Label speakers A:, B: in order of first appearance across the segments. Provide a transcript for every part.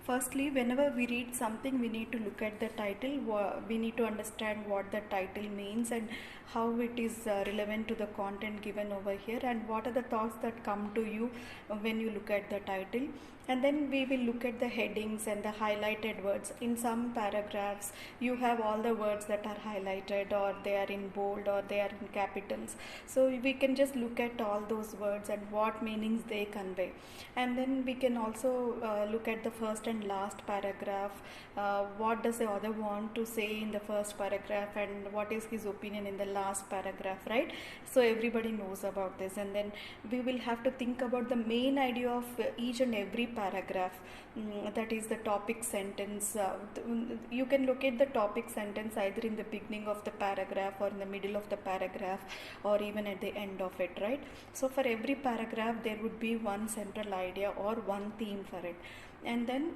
A: Firstly, whenever we read something, we need to look at the title. We need to understand what the title means and how it is relevant to the content given over here, and what are the thoughts that come to you when you look at the title. And then we will look at the headings and the highlighted words. In some paragraphs, you have all the words that are highlighted, or they are in bold, or they are in capitals. So we can just look at all those words and what meanings they convey. And then we can also look at the first and last paragraph. What does the author want to say in the first paragraph, and what is his opinion in the last paragraph, right? So everybody knows about this. And then we will have to think about the main idea of each and every paragraph. That is the topic sentence. You can locate the topic sentence either in the beginning of the paragraph, or in the middle of the paragraph, or even at the end of it, right? So for every paragraph there would be one central idea or one theme for it. And then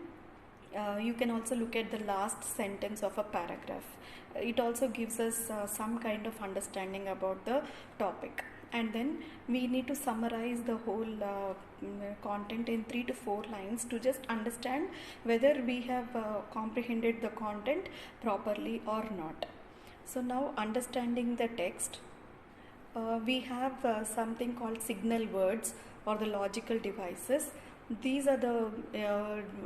A: you can also look at the last sentence of a paragraph. It also gives us some kind of understanding about the topic. And then we need to summarize the whole content in 3 to 4 lines to just understand whether we have comprehended the content properly or not. So now, understanding the text, we have something called signal words or the logical devices. These are the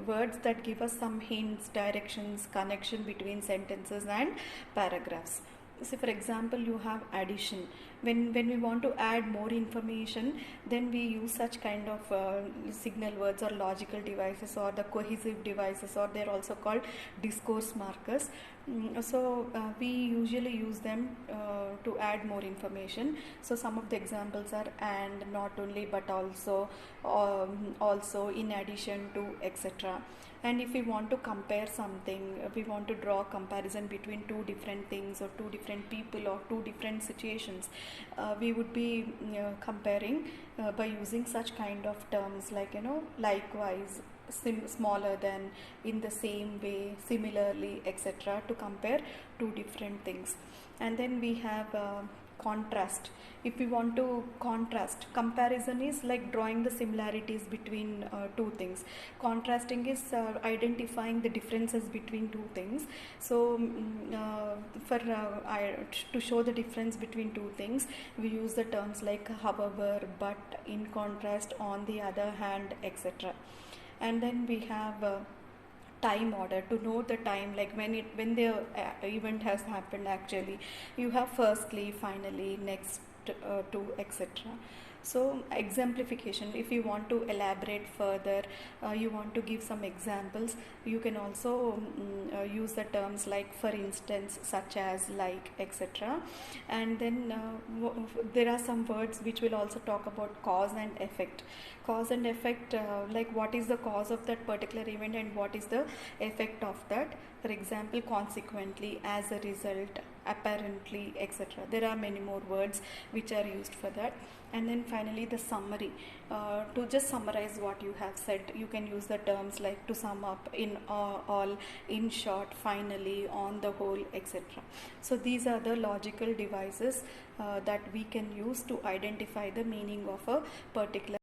A: words that give us some hints, directions, connection between sentences and paragraphs. So for example, you have addition. When we want to add more information, then we use such kind of signal words or logical devices, or the cohesive devices, or they're also called discourse markers. So we usually use them to add more information. So some of the examples are and, not only, but also, also, in addition to, etc. And if we want to compare something, we want to draw a comparison between two different things, or two different people, or two different situations, we would be comparing by using such kind of terms like, likewise, smaller than, in the same way, similarly, etc., to compare two different things. And then we have contrast. If we want to contrast, comparison is like drawing the similarities between two things. Contrasting is identifying the differences between two things. So to show the difference between two things, we use the terms like however, but, in contrast, on the other hand, etc. And then we have time order, to know the time, like when the event has happened. Actually, you have firstly, finally, next to, etc. So exemplification, if you want to elaborate further, you want to give some examples, you can also use the terms like for instance, such as, like, etc. And then there are some words which will also talk about cause and effect. Cause and effect, like what is the cause of that particular event and what is the effect of that. For example, consequently, as a result, apparently, etc. There are many more words which are used for that. And then finally, the summary. To just summarize what you have said, you can use the terms like to sum up, in all, in short, finally, on the whole, etc. So these are the logical devices that we can use to identify the meaning of a particular